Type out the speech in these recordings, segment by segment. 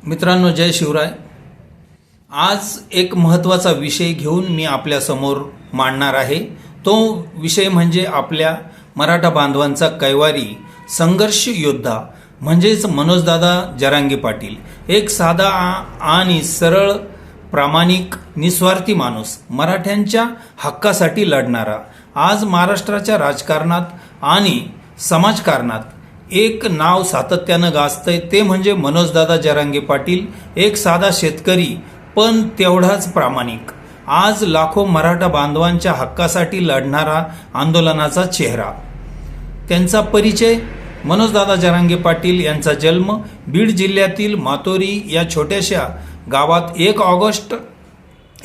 मित्रांनो, जय शिवराय। आज एक महत्त्वाचा विषय घेऊन मी आपल्या समोर मांडणार आहे। तो विषय म्हणजे आपल्या मराठा बांधवांचा कैवारी संघर्ष योद्धा म्हणजेच मनोजदादा जरांगे पाटील। एक साधा आणि सरळ, प्रामाणिक, निस्वार्थी माणूस, मराठ्यांच्या हक्कासाठी लढणारा। आज महाराष्ट्राच्या राजकारणात आणि समाजकारणात एक नाव सातत्यानं गाजतंय, ते म्हणजे मनोजदादा जरांगे पाटील। एक साधा शेतकरी पण तेवढाच प्रामाणिक, आज लाखो मराठा बांधवांच्या हक्कासाठी लढणारा आंदोलनाचा चेहरा। त्यांचा परिचय: मनोजदादा जरांगे पाटील यांचा जन्म बीड जिल्ह्यातील मातोरी या छोट्याशा गावात 1 ऑगस्ट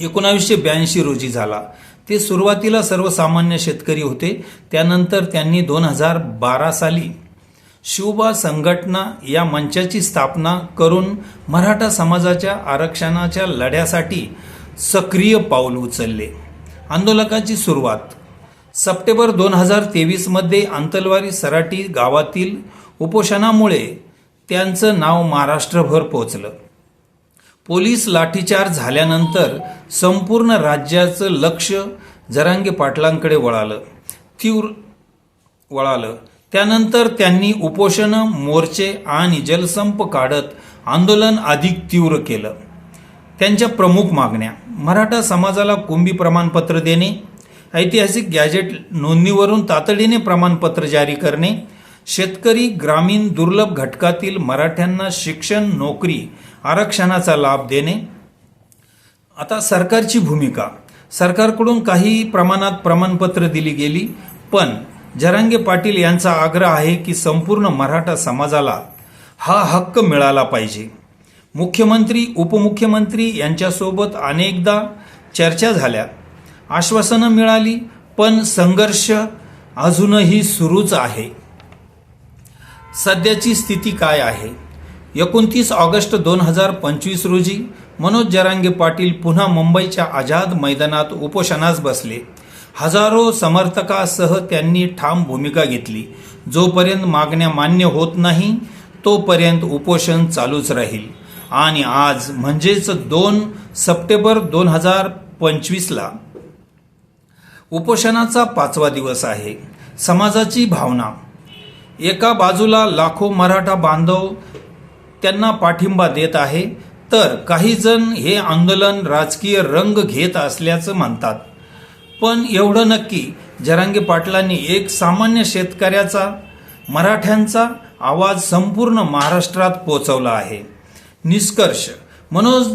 1982 रोजी झाला। ते सुरुवातीला सर्वसामान्य शेतकरी होते। त्यानंतर त्यांनी 2012 साली शिवबा संघटना या मंचाची स्थापना करून मराठा समाजाच्या आरक्षणाच्या लढ्यासाठी सक्रिय पाऊल उचलले। आंदोलनाची सुरुवात सप्टेंबर 2023 मध्ये अंतलवारी सराटी गावातील उपोषणामुळे त्यांचं नाव महाराष्ट्रभर पोहोचलं। पोलीस लाठीचार्ज झाल्यानंतर संपूर्ण राज्याचं लक्ष जरांगे पाटलांकडे वळालं। त्यानंतर त्यांनी उपोषण, मोर्चे आणि जलसंप काढत आंदोलन अधिक तीव्र केलं। त्यांच्या प्रमुख मागण्या: मराठा समाजाला कुणबी प्रमाणपत्र देणे, ऐतिहासिक गॅजेट नोंदणीवरून तातडीने प्रमाणपत्र जारी करणे, शेतकरी, ग्रामीण, दुर्लभ घटकातील मराठ्यांना शिक्षण, नोकरी, आरक्षणाचा लाभ देणे। आता सरकारची भूमिका: सरकारकडून काही प्रमाणात प्रमाणपत्र दिली गेली, पण जरांगे पाटील यांचा आग्रह आहे की संपूर्ण मराठा समाजाला हा हक्क मिळाला पाहिजे। मुख्यमंत्री, उपमुख्यमंत्री यांच्यासोबत अनेकदा चर्चा झाल्या, आश्वासनं मिळाली, पण संघर्ष अजूनही सुरूच आहे। सध्याची स्थिती काय आहे? 29 ऑगस्ट 2025 रोजी मनोज जरांगे पाटील पुन्हा मुंबईच्या आझाद मैदानात उपोषणास बसले। हजारो समर्थकासह त्यांनी ठाम भूमिका घेतली, जोपर्यंत मागण्या मान्य होत नाही तोपर्यंत उपोषण चालूच राहील। आणि आज म्हणजेच 2 सप्टेंबर 2025ला उपोषणाचा 5वा दिवस आहे। समाजाची भावना: एका बाजूला लाखो मराठा बांधव त्यांना पाठिंबा देत आहे, तर काही जण हे आंदोलन राजकीय रंग घेत असल्याचं म्हणतात। पण एवढं नक्की, जरांगे पाटलांनी एक सामान्य शेतकऱ्याचा, मराठ्यांचा आवाज संपूर्ण महाराष्ट्रात पोहोचवला आहे। निष्कर्ष: मनोज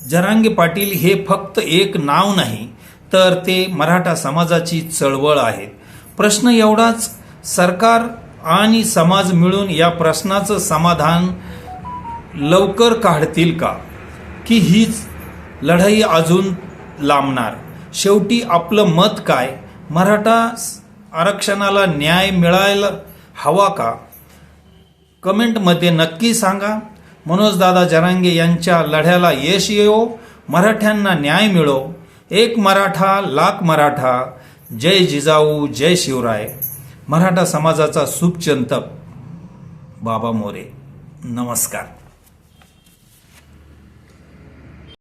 जरांगे पाटील हे फक्त एक नाव नाही, तर ते मराठा समाजाची चळवळ आहे। प्रश्न एवढाच, सरकार आणि समाज मिळून या प्रश्नाचं समाधान लवकर काढतील का, की हीच लढाई अजून लांबणार? शेवटी आपलं मत काय? मराठा आरक्षणाला न्याय मिळायला हवा का? कमेंटमध्ये नक्की सांगा। मनोजदादा जरांगे यांच्या लढ्याला यश येवो, मराठ्यांना न्याय मिळो। एक मराठा, लाख मराठा। जय जिजाऊ, जय शिवराय। मराठा समाजाचा शुभचिंतक बाबा मोरे। नमस्कार।